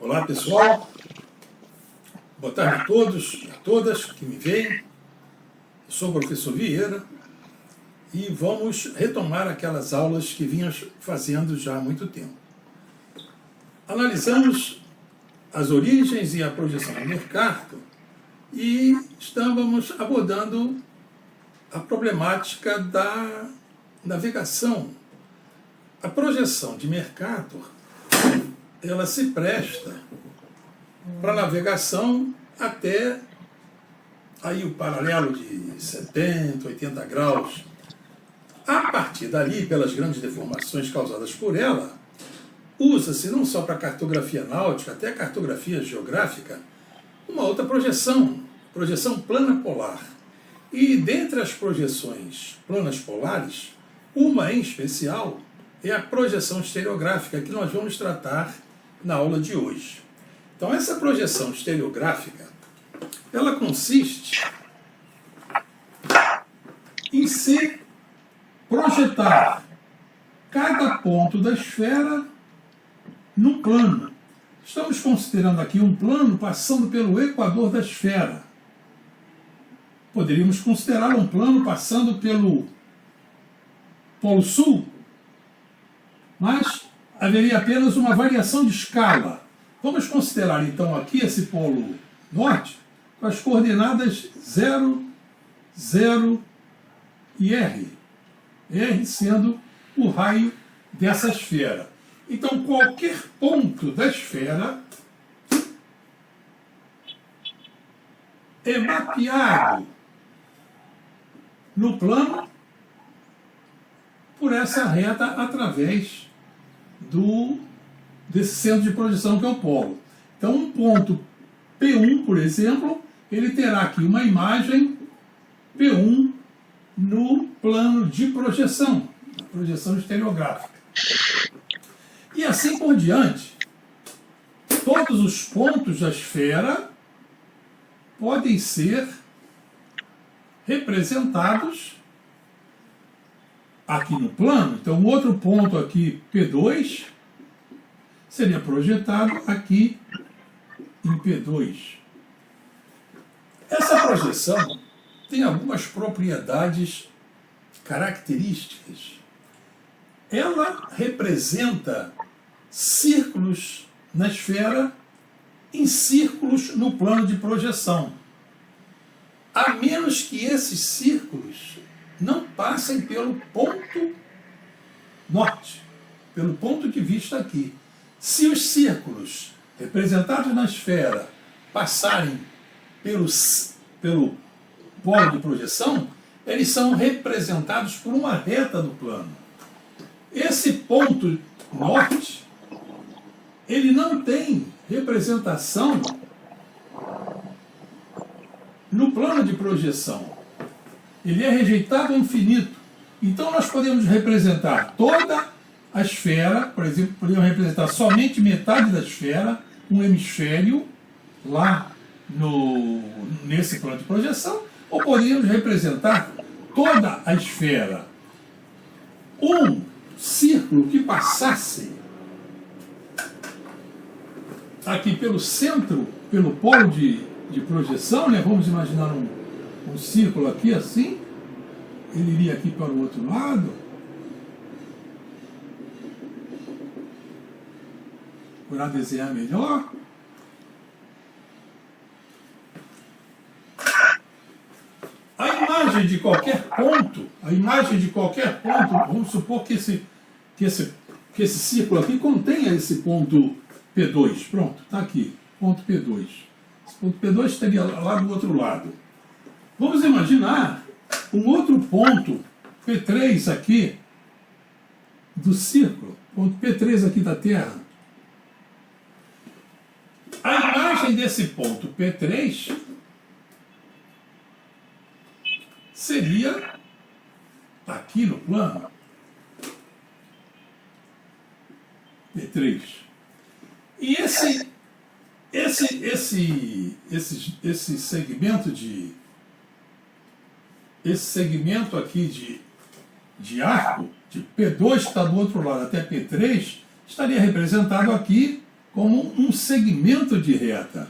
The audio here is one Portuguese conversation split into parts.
Olá pessoal, boa tarde a todos e a todas que me veem. Eu sou o professor Vieira e vamos retomar aquelas aulas que vinhamos fazendo já há muito tempo. Analisamos as origens e a projeção do Mercator e estávamos abordando a problemática da navegação. A projeção de Mercator ela se presta para navegação até aí o paralelo de 70, 80 graus. A partir dali, pelas grandes deformações causadas por ela, usa-se não só para cartografia náutica, até cartografia geográfica, uma outra projeção plana polar. E dentre as projeções planas polares, uma em especial é a projeção estereográfica, que nós vamos tratar na aula de hoje. Então, essa projeção estereográfica, ela consiste em se projetar cada ponto da esfera no plano. Estamos considerando aqui um plano passando pelo equador da esfera. Poderíamos considerar um plano passando pelo Polo Sul, mas haveria apenas uma variação de escala. Vamos considerar então aqui esse polo norte com as coordenadas 0, 0 e R. R sendo o raio dessa esfera. Então qualquer ponto da esfera é mapeado no plano por essa reta através desse centro de projeção que é o polo. Então, um ponto P1, por exemplo, ele terá aqui uma imagem P1 no plano de projeção estereográfica. E assim por diante, todos os pontos da esfera podem ser representados aqui no plano. Então, outro ponto aqui, P2, seria projetado aqui em P2. Essa projeção tem algumas propriedades características. Ela representa círculos na esfera em círculos no plano de projeção, a menos que esses círculos não passem pelo ponto norte, pelo ponto de vista aqui. Se os círculos representados na esfera passarem pelo polo de projeção, eles são representados por uma reta do plano. Esse ponto norte, ele não tem representação no plano de projeção. Ele é rejeitado ao infinito. Então nós podemos representar toda a esfera, por exemplo, podemos representar somente metade da esfera, um hemisfério lá nesse plano de projeção, ou podemos representar toda a esfera. Um círculo que passasse aqui pelo centro, pelo polo de projeção, né? Vamos imaginar um círculo aqui assim, ele iria aqui para o outro lado, procurar desenhar melhor. A imagem de qualquer ponto, vamos supor que esse círculo aqui contenha esse ponto P2, pronto, está aqui, ponto P2. Esse ponto P2 estaria lá do outro lado. Vamos imaginar um outro ponto P3 aqui do círculo, ponto P3 aqui da Terra. A imagem desse ponto P3 seria aqui no plano P3. E esse segmento aqui de arco, de P2 que está do outro lado até P3, estaria representado aqui como um segmento de reta.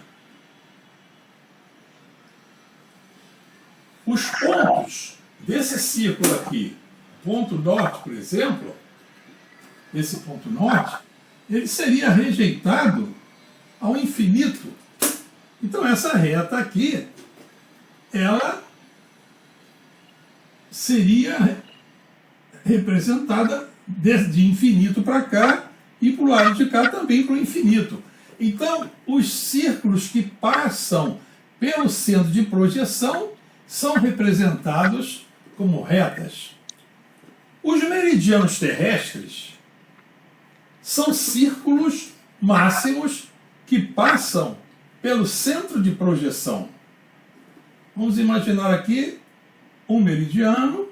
Os pontos desse círculo aqui, ponto norte, por exemplo, esse ponto norte, ele seria rejeitado ao infinito. Então essa reta aqui, ela seria representada de infinito para cá e para o lado de cá também para o infinito. Então, os círculos que passam pelo centro de projeção são representados como retas. Os meridianos terrestres são círculos máximos que passam pelo centro de projeção. Vamos imaginar aqui um meridiano,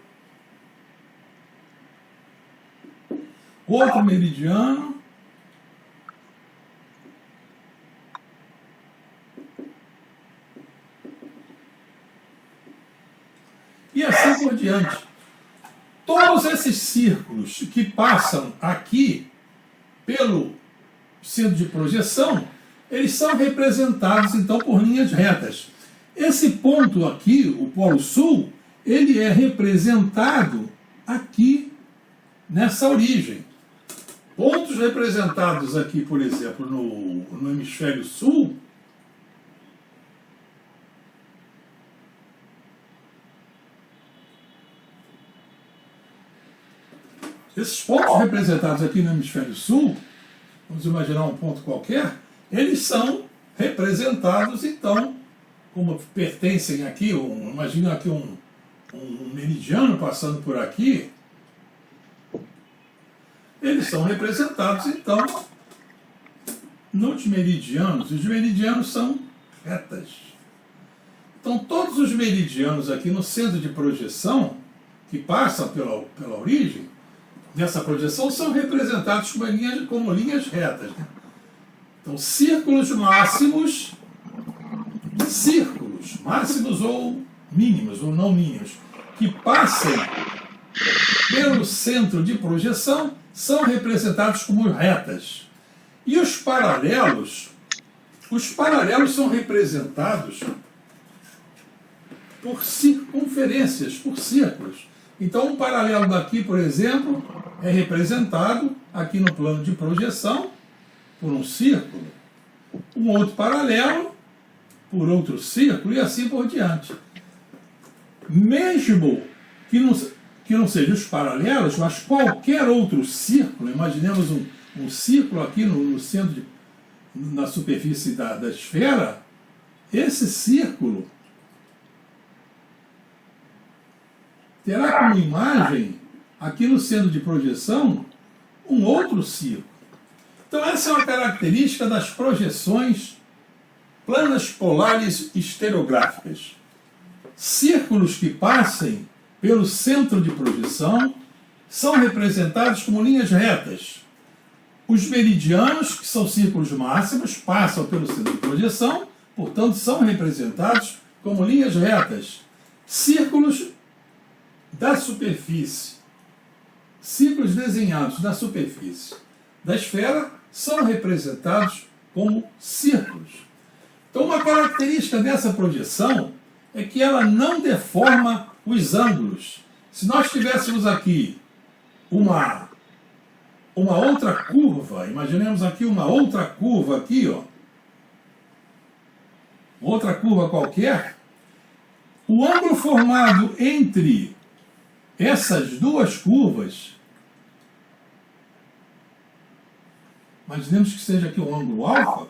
outro meridiano, e assim por diante. Todos esses círculos que passam aqui pelo centro de projeção, eles são representados então por linhas retas. Esse ponto aqui, o Polo Sul, ele é representado aqui nessa origem. Pontos representados aqui, por exemplo, no hemisfério sul, esses pontos representados aqui no hemisfério sul, vamos imaginar um ponto qualquer, eles são representados, então, como pertencem aqui, imagina aqui um meridiano passando por aqui, eles são representados, então, nos meridianos. Os meridianos são retas. Então, todos os meridianos aqui no centro de projeção, que passam pela origem dessa projeção, são representados como linhas retas, né? Então, círculos máximos ou mínimos, ou não mínimos, que passam pelo centro de projeção, são representados como retas. E os paralelos são representados por circunferências, por círculos. Então, um paralelo daqui, por exemplo, é representado aqui no plano de projeção por um círculo, um outro paralelo por outro círculo e assim por diante. Mesmo que não sejam os paralelos, mas qualquer outro círculo, imaginemos um círculo aqui no centro, na superfície da esfera, esse círculo terá como imagem, aqui no centro de projeção, um outro círculo. Então essa é uma característica das projeções planas polares estereográficas. Círculos que passem pelo centro de projeção são representados como linhas retas. Os meridianos, que são círculos máximos, passam pelo centro de projeção, portanto são representados como linhas retas. Círculos da superfície, círculos desenhados na superfície da esfera são representados como círculos. Então, uma característica dessa projeção é que ela não deforma os ângulos. Se nós tivéssemos aqui uma outra curva, imaginemos aqui uma outra curva aqui, ó, outra curva qualquer, o ângulo formado entre essas duas curvas, imaginemos que seja aqui um ângulo alfa,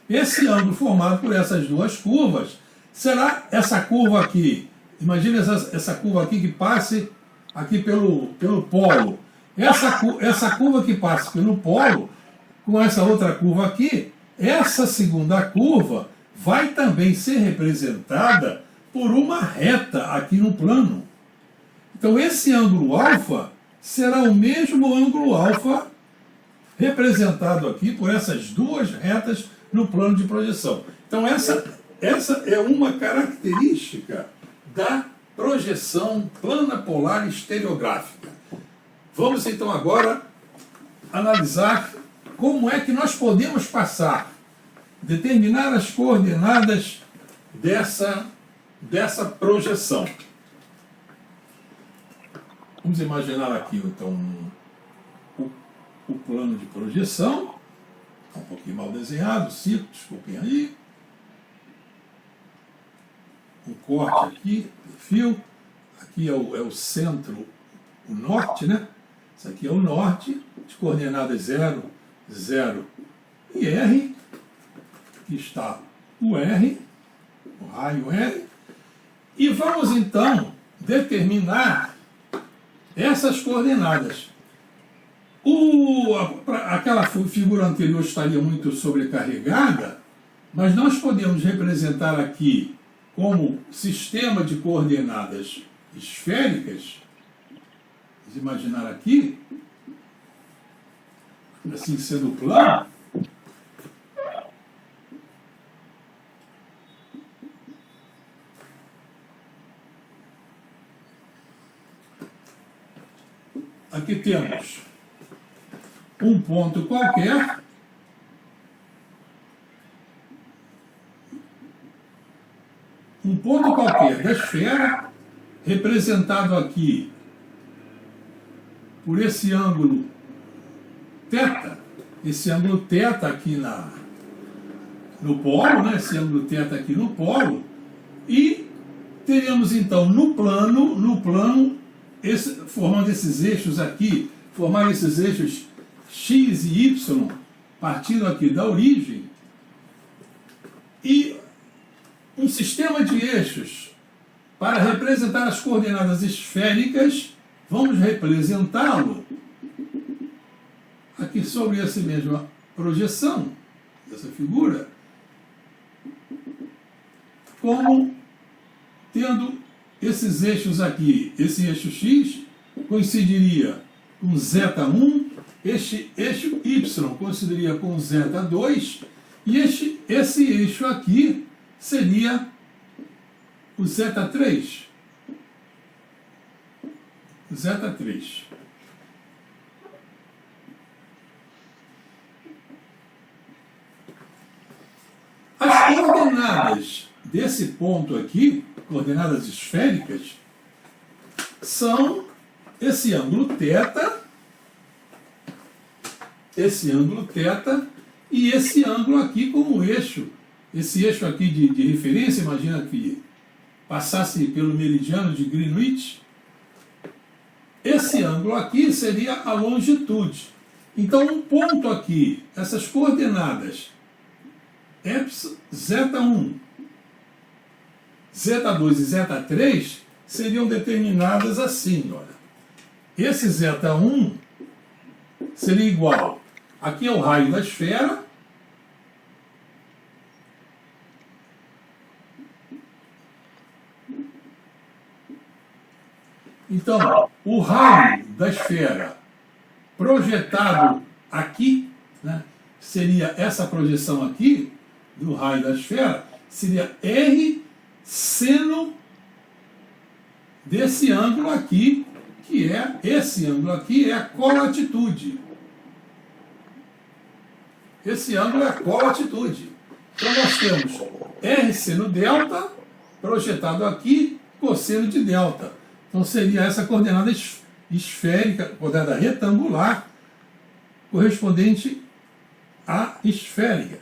esse ângulo formado por essas duas curvas será essa curva aqui. Imagine essa curva aqui que passe aqui pelo polo. Essa curva que passa pelo polo, com essa outra curva aqui, essa segunda curva vai também ser representada por uma reta aqui no plano. Então esse ângulo alfa será o mesmo ângulo alfa representado aqui por essas duas retas no plano de projeção. Então essa é uma característica da projeção plana polar estereográfica. Vamos então agora analisar como é que nós podemos passar, determinar as coordenadas dessa projeção. Vamos imaginar aqui, então, o plano de projeção. Está um pouquinho mal desenhado, cito, desculpem aí. Um corte aqui, perfil. Aqui é o centro, o norte, né? Isso aqui é o norte, de coordenadas 0, 0 e R. Aqui está o R, o raio R. E vamos, então, determinar essas coordenadas. Aquela figura anterior estaria muito sobrecarregada, mas nós podemos representar aqui como sistema de coordenadas esféricas. Vamos imaginar aqui, assim sendo plano. Aqui temos um ponto qualquer, da esfera, representado aqui por esse ângulo θ, esse ângulo θ aqui no polo, né? Esse ângulo θ aqui no polo, e teremos então no plano formando esses eixos aqui, formar esses eixos x e y, partindo aqui da origem, e um sistema de eixos para representar as coordenadas esféricas. Vamos representá-lo aqui sobre essa mesma projeção, dessa figura, como tendo esses eixos aqui. Esse eixo x coincidiria com z1, este eixo y coincidiria com z2, e esse eixo aqui seria o z3. Z3. As coordenadas desse ponto aqui, coordenadas esféricas, são esse ângulo θ, e esse ângulo aqui como eixo. Esse eixo aqui de referência, imagina que passasse pelo meridiano de Greenwich. Esse ângulo aqui seria a longitude. Então, um ponto aqui, essas coordenadas z1, z2 e z3 seriam determinadas assim, olha. Esse z1 seria igual, aqui é o raio da esfera, então, o raio da esfera projetado aqui, né, seria essa projeção aqui do raio da esfera, seria R seno desse ângulo aqui, que é esse ângulo aqui, é a colatitude. Esse ângulo é a colatitude. Então nós temos R seno delta projetado aqui, cosseno de delta. Então seria essa coordenada esférica, coordenada retangular, correspondente à esférica,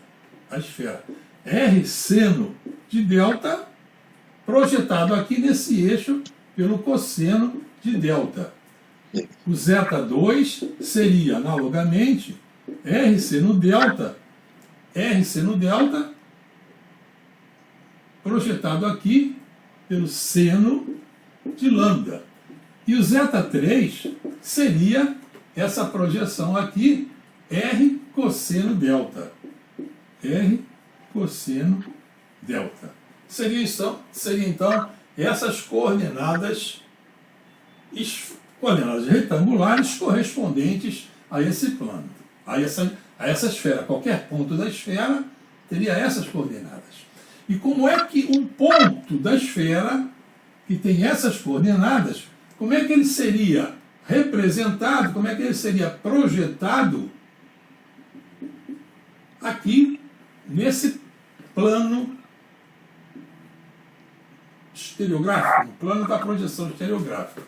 a esfera. R seno de delta, projetado aqui nesse eixo pelo cosseno de delta. O z2 seria, analogamente, R seno delta, projetado aqui pelo seno de lambda. E o z3 seria essa projeção aqui, R cosseno delta. R cosseno delta. Seria então essas coordenadas retangulares correspondentes a esse plano, a essa esfera. Qualquer ponto da esfera teria essas coordenadas. E como é que um ponto da esfera que tem essas coordenadas, como é que ele seria representado, como é que ele seria projetado aqui nesse plano estereográfico, o plano da projeção estereográfica.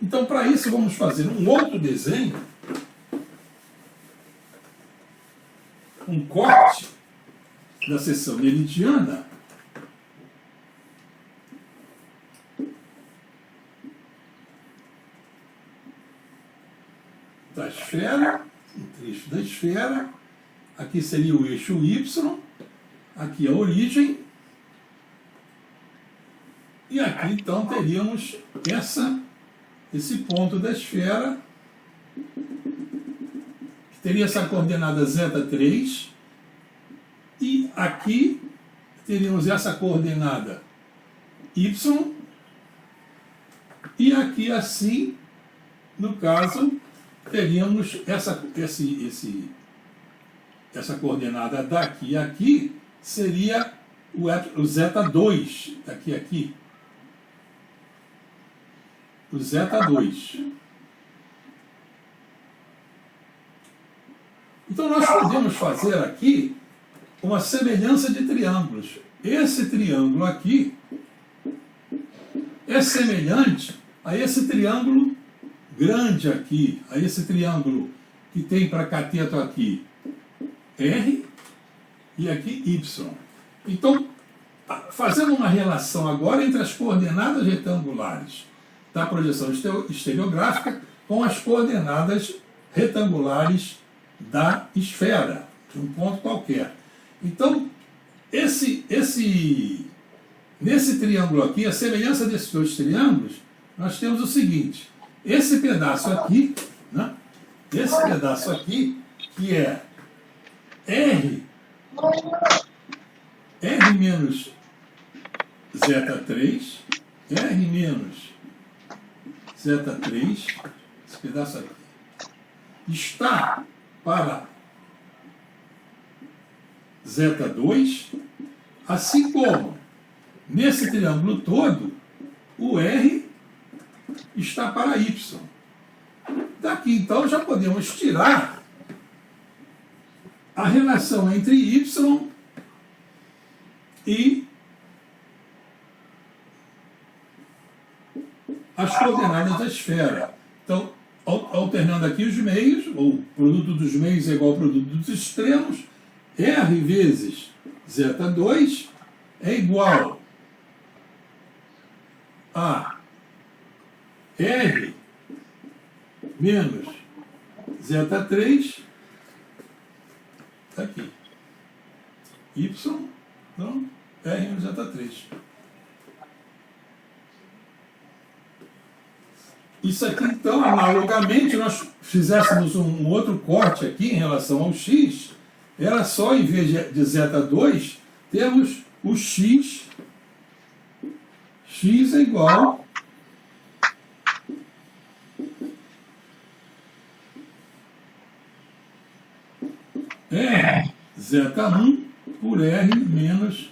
Então, para isso, vamos fazer um outro desenho, um corte da seção meridiana da esfera, um trecho da esfera. Aqui seria o eixo Y, aqui a origem, e aqui então teríamos esse ponto da esfera, que teria essa coordenada zeta3, e aqui teríamos essa coordenada Y, e aqui assim, no caso, teríamos essa coordenada daqui a aqui, seria o zeta2, daqui a aqui. O zeta2. Então nós podemos fazer aqui uma semelhança de triângulos. Esse triângulo aqui é semelhante a esse triângulo grande aqui, a esse triângulo que tem para cateto aqui R e aqui Y. Então, fazendo uma relação agora entre as coordenadas retangulares da projeção estereográfica com as coordenadas retangulares da esfera, de um ponto qualquer. Então, nesse triângulo aqui, a semelhança desses dois triângulos, nós temos o seguinte: esse pedaço aqui, né? Esse pedaço aqui, que é R menos zeta3, R menos zeta3, esse pedaço aqui, está para zeta2, assim como nesse triângulo todo, o R está para Y. Daqui, então, já podemos tirar a relação entre Y e as coordenadas da esfera. Então, alternando aqui os meios, o produto dos meios é igual ao produto dos extremos, R vezes zeta2 é igual a R menos zeta3, está aqui, Y, então, R menos zeta3. Isso aqui, então, analogamente, nós fizéssemos um outro corte aqui em relação ao x, era só, em vez de zeta2, temos o x é igual R zeta1 por R menos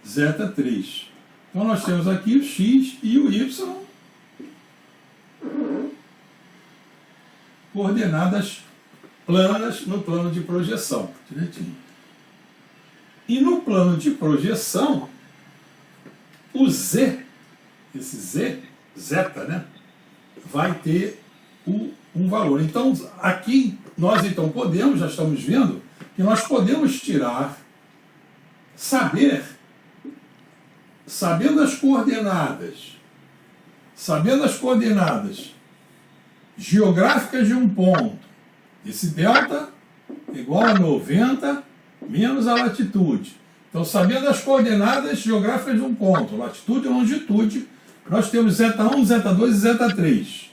zeta3. Então, nós temos aqui o x e o y coordenadas planas no plano de projeção. Direitinho. E no plano de projeção, o z, esse z, zeta, né, vai ter um valor. Então, aqui, nós então podemos, já estamos vendo, que nós podemos tirar, sabendo as coordenadas geográficas de um ponto, esse delta é igual a 90 menos a latitude. Então, sabendo as coordenadas geográficas de um ponto, latitude e longitude, nós temos zeta1, zeta2 e zeta3.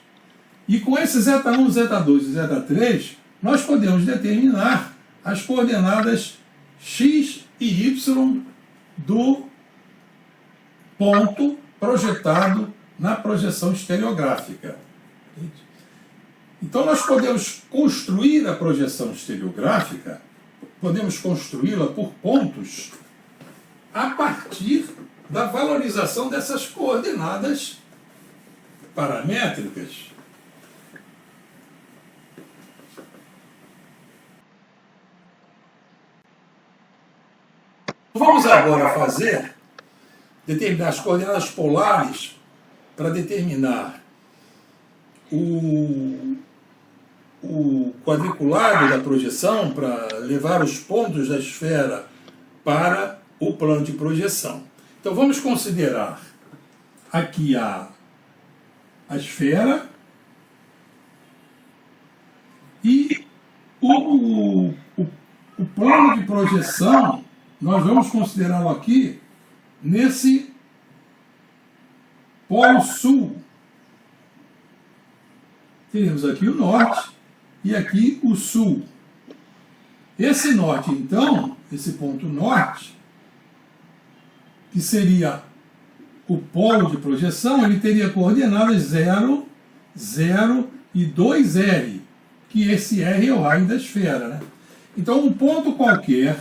E com esse zeta1, zeta2 e zeta3, nós podemos determinar as coordenadas x e y do ponto projetado na projeção estereográfica. Então, nós podemos construir a projeção estereográfica, podemos construí-la por pontos a partir da valorização dessas coordenadas paramétricas. Vamos agora determinar as coordenadas polares para determinar o quadriculado da projeção, para levar os pontos da esfera para o plano de projeção. Então vamos considerar aqui a esfera e o plano de projeção, nós vamos considerá-lo aqui nesse polo sul. Teremos aqui o norte e aqui o sul. Esse norte, então, esse ponto norte, que seria o polo de projeção, ele teria coordenadas 0, 0 e 2R, que esse R é o raio da esfera, né? Então, um ponto qualquer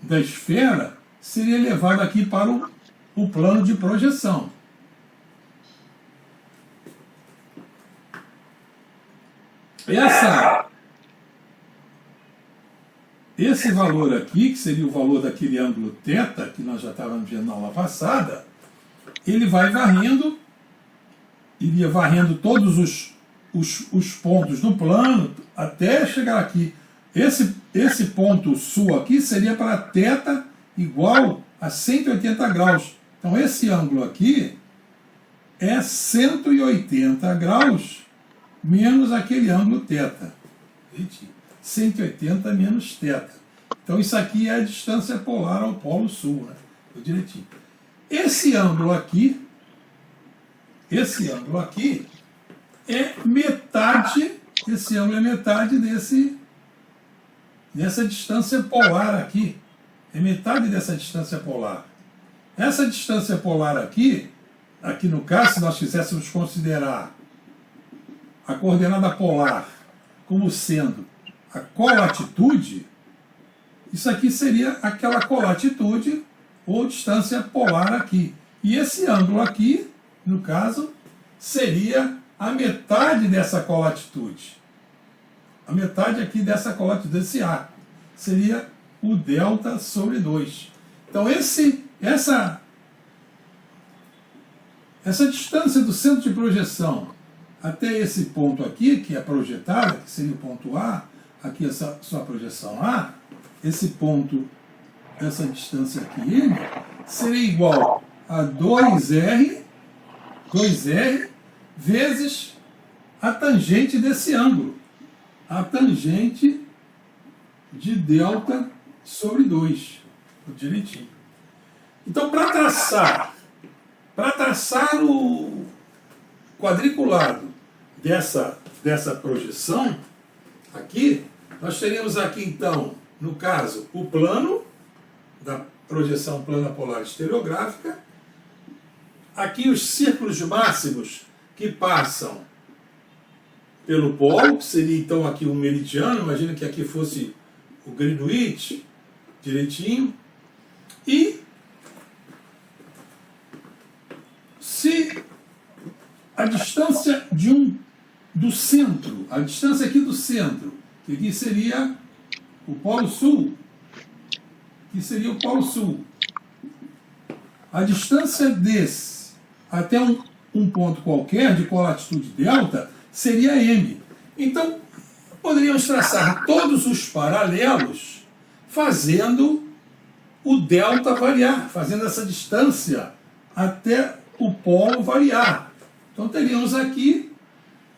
da esfera seria levado aqui para o plano de projeção. Esse valor aqui, que seria o valor daquele ângulo θ, que nós já estávamos vendo na aula passada, ele vai iria varrendo todos os pontos do plano até chegar aqui. Esse ponto sul aqui seria para θ igual a 180 graus. Então esse ângulo aqui é 180 graus menos aquele ângulo θ. 180 menos θ. Então isso aqui é a distância polar ao polo sul, né? Direitinho. Esse ângulo aqui é metade, dessa distância polar aqui. É metade dessa distância polar. Essa distância polar aqui no caso, se nós quiséssemos considerar a coordenada polar como sendo a colatitude, isso aqui seria aquela colatitude ou distância polar aqui. E esse ângulo aqui, no caso, seria a metade dessa colatitude. A metade aqui dessa colatitude, desse arco, seria o delta sobre 2. Então essa distância do centro de projeção até esse ponto aqui, que é projetado, que seria o ponto A, aqui essa sua projeção A, esse ponto, essa distância aqui, M, seria igual a 2R vezes a tangente desse ângulo, a tangente de delta sobre 2, direitinho. Então, para traçar o quadriculado dessa projeção aqui, nós teríamos aqui, então, no caso, o plano da projeção plana polar estereográfica, aqui os círculos máximos que passam pelo polo, que seria então aqui o meridiano, imagina que aqui fosse o Greenwich, direitinho, e se a distância do centro, a distância aqui do centro, que aqui seria o Polo Sul, a distância desse até um ponto qualquer de colatitude delta seria M. Então, poderíamos traçar todos os paralelos fazendo o delta variar, fazendo essa distância até o polo variar. Então teríamos aqui,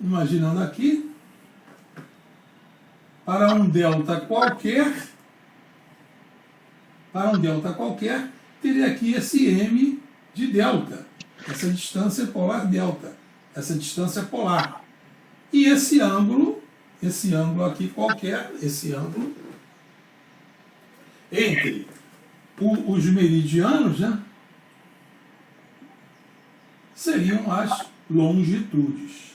imaginando aqui, para um delta qualquer, teria aqui esse M de delta, essa distância polar delta, essa distância polar. E esse ângulo aqui qualquer, esse ângulo entre os meridianos, né, seriam as longitudes.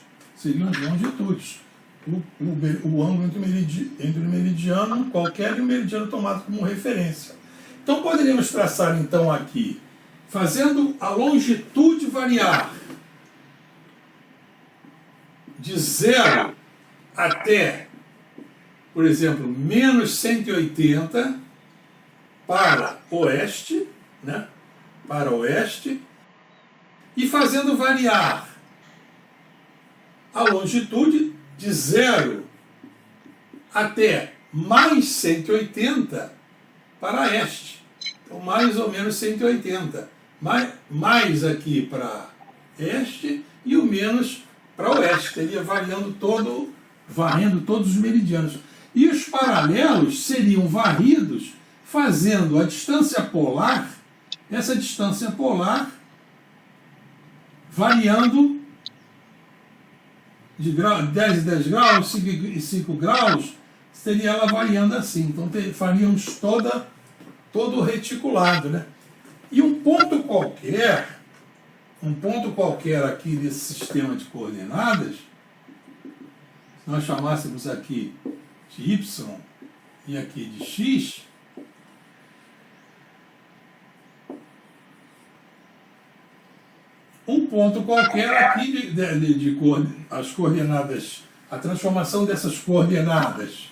O ângulo entre o meridiano qualquer e o meridiano tomado como referência. Então poderíamos traçar então aqui, fazendo a longitude variar de 0 até por exemplo, menos 180 para oeste, né? Para oeste, e fazendo variar a longitude de 0 até mais 180 para este. Então, mais ou menos 180. Mais aqui para este e o menos para oeste. Teria varrendo todos os meridianos. E os paralelos seriam varridos fazendo a distância polar, essa distância polar variando de 10 em 10 graus, 5 em 5 graus, seria ela variando assim. Então faríamos todo reticulado, né? E um ponto qualquer aqui desse sistema de coordenadas, se nós chamássemos aqui de y e aqui de x, um ponto qualquer aqui as coordenadas, a transformação dessas coordenadas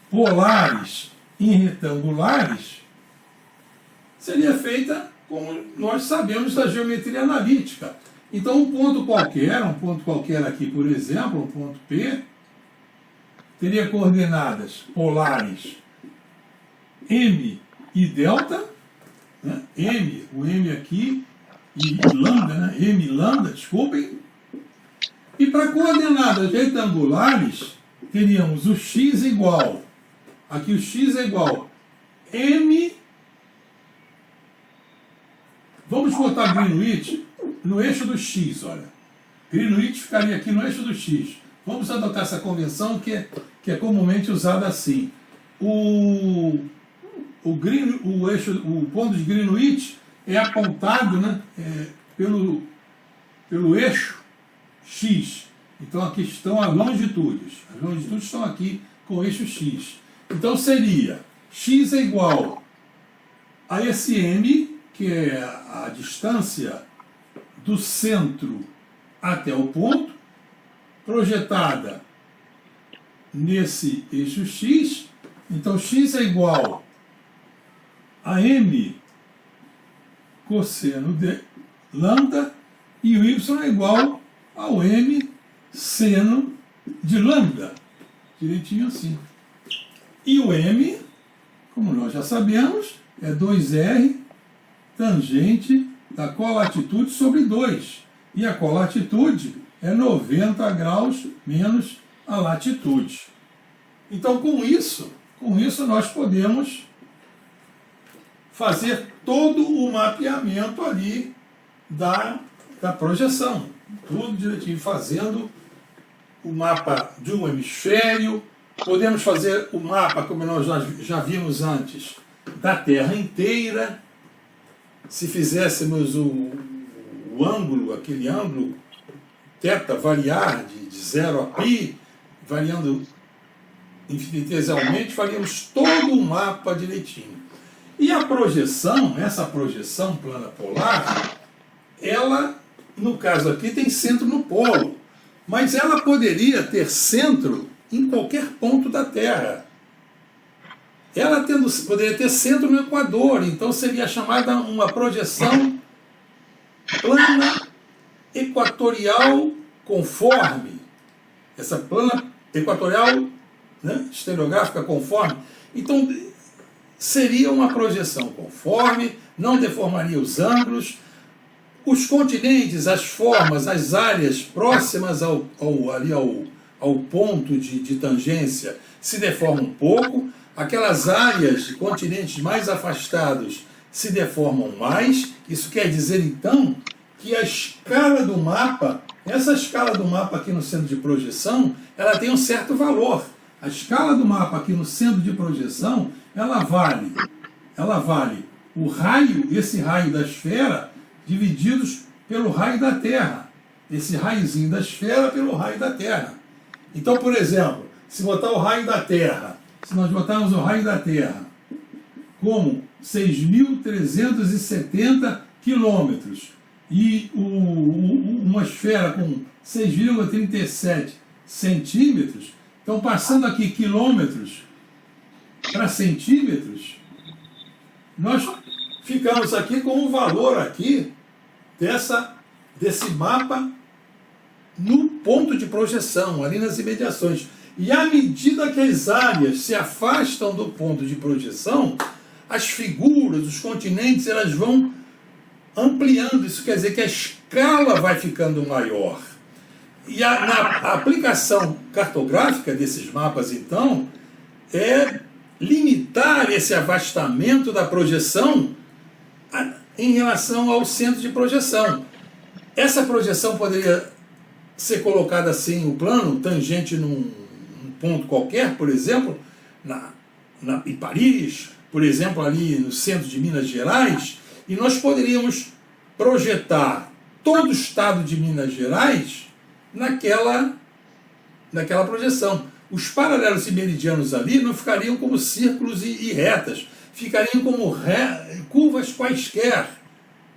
polares em retangulares seria feita como nós sabemos da geometria analítica. Então um ponto qualquer aqui, por exemplo, um ponto P, teria coordenadas polares m e delta, né? O m aqui e lambda, né? M lambda, desculpem. E para coordenadas retangulares, teríamos o x igual, aqui o x é igual m, vamos botar Greenwich no eixo do x, olha. Greenwich ficaria aqui no eixo do x. Vamos adotar essa convenção que é comumente usada assim. O ponto de Greenwich é apontado, né, pelo eixo x. Então aqui estão as longitudes. As longitudes estão aqui com o eixo x. Então seria x é igual a esse m, que é a distância do centro até o ponto, projetada nesse eixo x. Então x é igual a m cosseno de lambda e o y é igual ao m seno de lambda. Direitinho assim. E o m, como nós já sabemos, é 2r tangente da colatitude sobre 2. E a colatitude é 90 graus menos a latitude. Então, com isso nós podemos fazer todo o mapeamento ali da projeção. Tudo direitinho, fazendo o mapa de um hemisfério. Podemos fazer o mapa, como nós já vimos antes, da Terra inteira. Se fizéssemos o ângulo, aquele ângulo θ variar de 0 a π, variando infinitesimalmente, faríamos todo o mapa direitinho. E a projeção, essa projeção plana polar, ela, no caso aqui, tem centro no polo, mas ela poderia ter centro em qualquer ponto da Terra. Ela poderia ter centro no Equador, então seria chamada uma projeção plana equatorial conforme. Essa plana equatorial, né, estereográfica conforme. Então, seria uma projeção conforme, não deformaria os ângulos. Os continentes, as formas, as áreas próximas ao ponto de tangência se deformam um pouco. Aquelas áreas de continentes mais afastados se deformam mais. Isso quer dizer, então, que a escala do mapa, essa escala do mapa aqui no centro de projeção, ela tem um certo valor. A escala do mapa aqui no centro de projeção, ela vale o raio, esse raio da esfera, divididos pelo raio da Terra. Esse raiozinho da esfera pelo raio da Terra. Então, por exemplo, se botar o raio da Terra, se nós botarmos o raio da Terra como 6.370 quilômetros e uma esfera com 6,37 centímetros, Então, passando aqui quilômetros para centímetros, nós ficamos aqui com o valor aqui desse mapa no ponto de projeção, ali nas imediações. E à medida que as áreas se afastam do ponto de projeção, as figuras, os continentes, elas vão ampliando. Isso quer dizer que a escala vai ficando maior. E na aplicação cartográfica desses mapas, então, é limitar esse afastamento da projeção em relação ao centro de projeção. Essa projeção poderia ser colocada assim, o plano, tangente num ponto qualquer, por exemplo, em Paris, por exemplo, ali no centro de Minas Gerais, e nós poderíamos projetar todo o estado de Minas Gerais naquela projeção. Os paralelos e meridianos ali não ficariam como círculos e retas, ficariam como curvas quaisquer,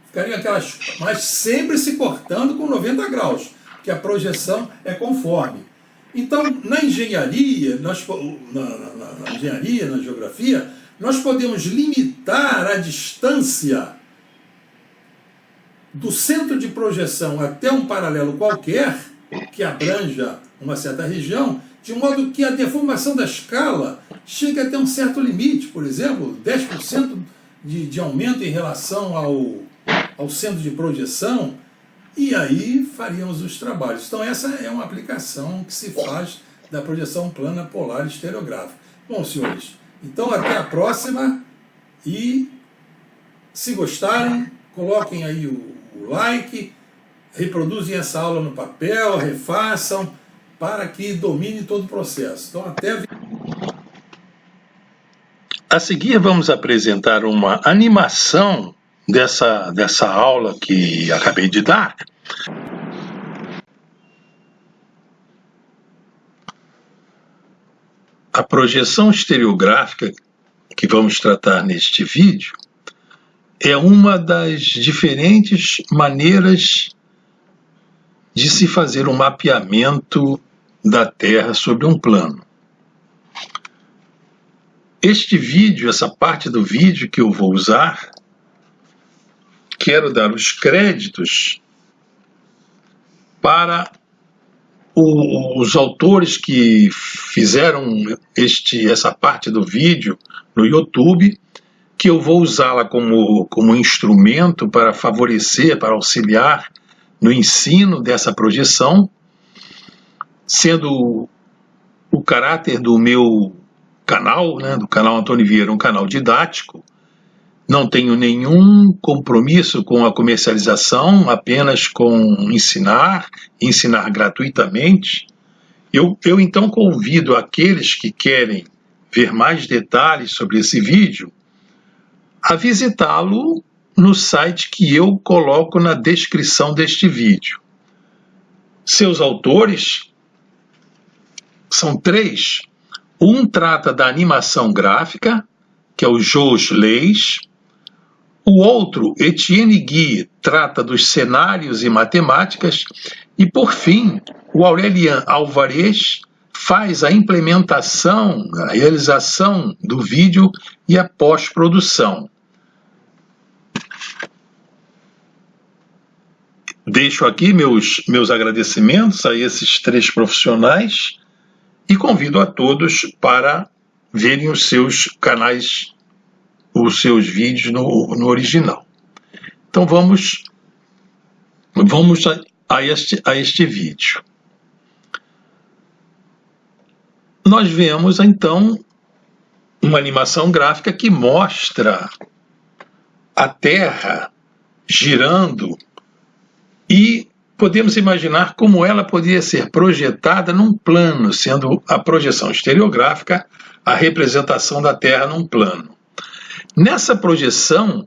ficariam aquelas, mas sempre se cortando com 90 graus, que a projeção é conforme. Então, na engenharia, na geografia, nós podemos limitar a distância do centro de projeção até um paralelo qualquer, que abranja uma certa região, de modo que a deformação da escala chega até um certo limite, por exemplo, 10% de aumento em relação ao centro de projeção, e aí faríamos os trabalhos. Então essa é uma aplicação que se faz da projeção plana polar estereográfica. Bom, senhores, então até a próxima, e se gostarem, coloquem aí o like, reproduzem essa aula no papel, refaçam, para que domine todo o processo. Então, até... A seguir, vamos apresentar uma animação dessa aula que acabei de dar. A projeção estereográfica que vamos tratar neste vídeo é uma das diferentes maneiras de se fazer um mapeamento da Terra sobre um plano. Este vídeo, essa parte do vídeo que eu vou usar, quero dar os créditos para os autores que fizeram essa parte do vídeo no YouTube, que eu vou usá-la como instrumento para favorecer, para auxiliar no ensino dessa projeção, sendo o caráter do meu canal, do canal Antônio Vieira, um canal didático. Não tenho nenhum compromisso com a comercialização, apenas com ensinar gratuitamente. Eu então convido aqueles que querem ver mais detalhes sobre esse vídeo a visitá-lo no site que eu coloco na descrição deste vídeo. Seus autores são 3. Um trata da animação gráfica, que é o Jos Leis. O outro, Etienne Guy, trata dos cenários e matemáticas. E, por fim, o Aurelian Alvarez faz a implementação, a realização do vídeo e a pós-produção. Deixo aqui meus agradecimentos a esses 3 profissionais e convido a todos para verem os seus canais, os seus vídeos no original. Então vamos a este vídeo. Nós vemos então uma animação gráfica que mostra a Terra girando, e podemos imaginar como ela poderia ser projetada num plano, sendo a projeção estereográfica a representação da Terra num plano. Nessa projeção,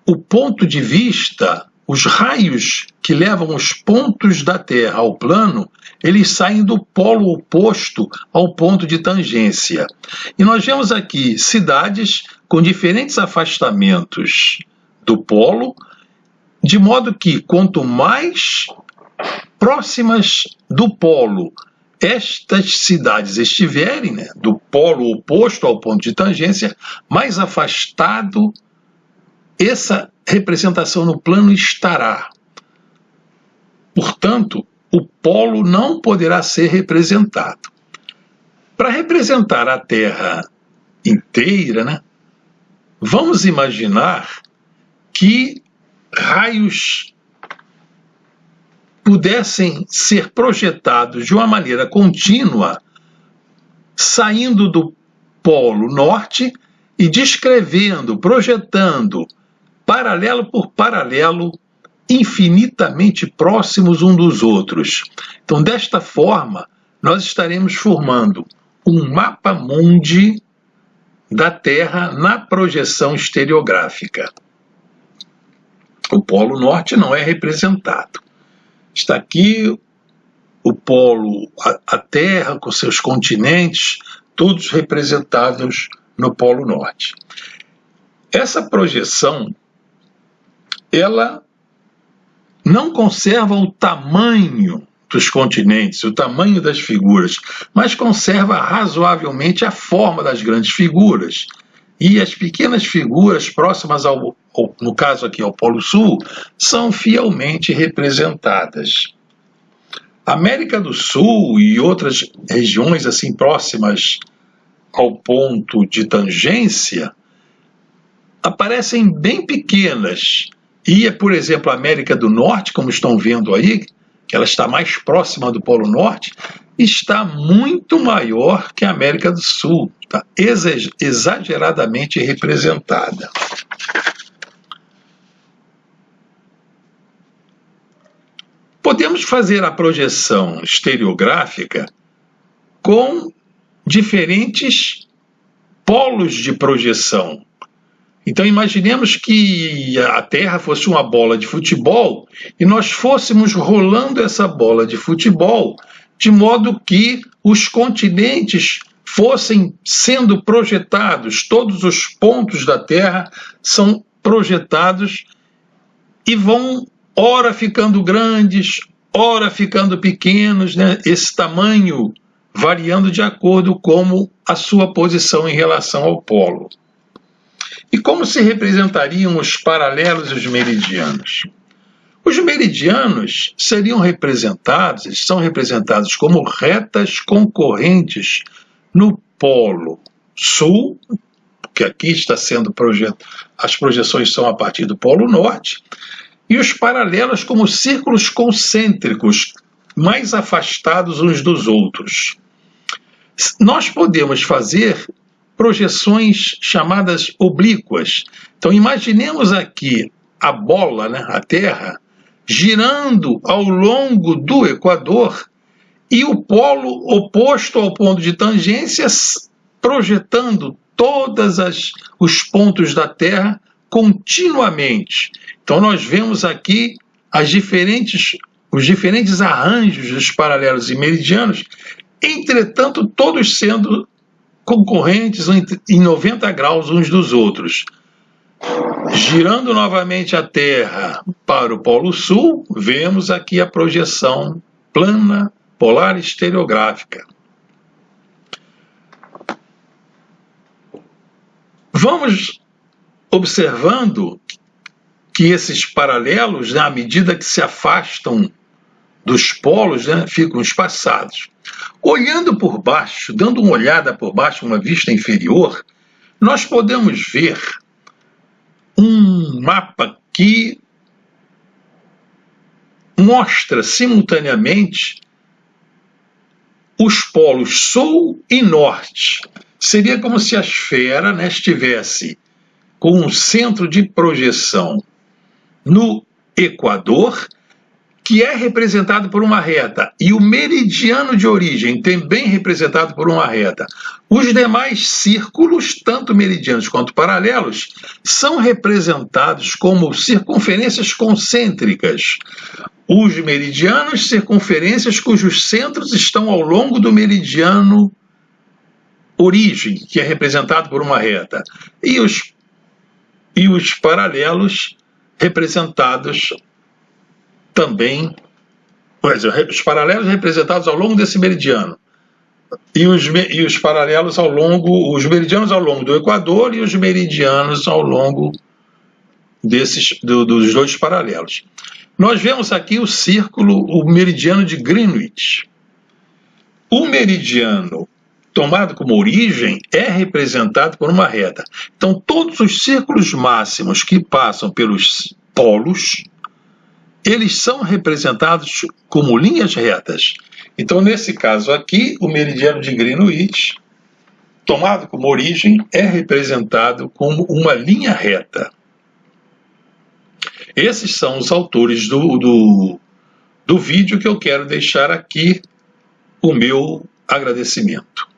o ponto de vista, os raios que levam os pontos da Terra ao plano, eles saem do polo oposto ao ponto de tangência. E nós vemos aqui cidades com diferentes afastamentos do polo, de modo que quanto mais próximas do polo estas cidades estiverem, né, do polo oposto ao ponto de tangência, mais afastado essa representação no plano estará. Portanto, o polo não poderá ser representado. Para representar a Terra inteira, né, vamos imaginar que raios pudessem ser projetados de uma maneira contínua, saindo do polo norte e descrevendo, projetando, paralelo por paralelo, infinitamente próximos um dos outros. Então, desta forma, nós estaremos formando um mapa mundi da Terra na projeção estereográfica. O Polo Norte não é representado. Está aqui o polo, a Terra com seus continentes, todos representados no Polo Norte. Essa projeção, ela não conserva o tamanho dos continentes, o tamanho das figuras, mas conserva razoavelmente a forma das grandes figuras. E as pequenas figuras próximas no caso aqui ao Polo Sul, são fielmente representadas. A América do Sul e outras regiões assim próximas ao ponto de tangência aparecem bem pequenas. E, por exemplo, a América do Norte, como estão vendo aí, que ela está mais próxima do Polo Norte, está muito maior que a América do Sul, está exageradamente representada. Podemos fazer a projeção estereográfica com diferentes polos de projeção. Então imaginemos que a Terra fosse uma bola de futebol e nós fôssemos rolando essa bola de futebol de modo que os continentes fossem sendo projetados, todos os pontos da Terra são projetados e vão ora ficando grandes, ora ficando pequenos, né? Esse tamanho variando de acordo com a sua posição em relação ao polo. E como se representariam os paralelos e os meridianos? Os meridianos seriam representados, são representados como retas concorrentes no polo sul, que aqui está sendo projetado, as projeções são a partir do polo norte, e os paralelos como círculos concêntricos, mais afastados uns dos outros. Nós podemos fazer projeções chamadas oblíquas. Então imaginemos aqui a bola, né, a Terra, girando ao longo do Equador e o polo oposto ao ponto de tangência projetando todos os pontos da Terra continuamente. Então nós vemos aqui os diferentes arranjos dos paralelos e meridianos, entretanto todos sendo concorrentes em 90 graus uns dos outros. Girando novamente a Terra para o Polo Sul, vemos aqui a projeção plana polar estereográfica. Vamos observando que esses paralelos, né, à medida que se afastam dos polos, né, ficam espaçados. Olhando por baixo, dando uma olhada por baixo, uma vista inferior, nós podemos ver um mapa que mostra simultaneamente os polos sul e norte. Seria como se a esfera, né, estivesse com um centro de projeção no Equador, que é representado por uma reta, e o meridiano de origem também representado por uma reta. Os demais círculos, tanto meridianos quanto paralelos, são representados como circunferências concêntricas. Os meridianos, circunferências cujos centros estão ao longo do meridiano origem, que é representado por uma reta. E os paralelos representados também Os paralelos representados ao longo desse meridiano. E os paralelos ao longo, os meridianos ao longo do Equador e os meridianos ao longo dos dois paralelos. Nós vemos aqui o círculo, o meridiano de Greenwich. O meridiano tomado como origem é representado por uma reta. Então, todos os círculos máximos que passam pelos polos, eles são representados como linhas retas. Então, nesse caso aqui, o meridiano de Greenwich, tomado como origem, é representado como uma linha reta. Esses são os autores do vídeo que eu quero deixar aqui o meu agradecimento.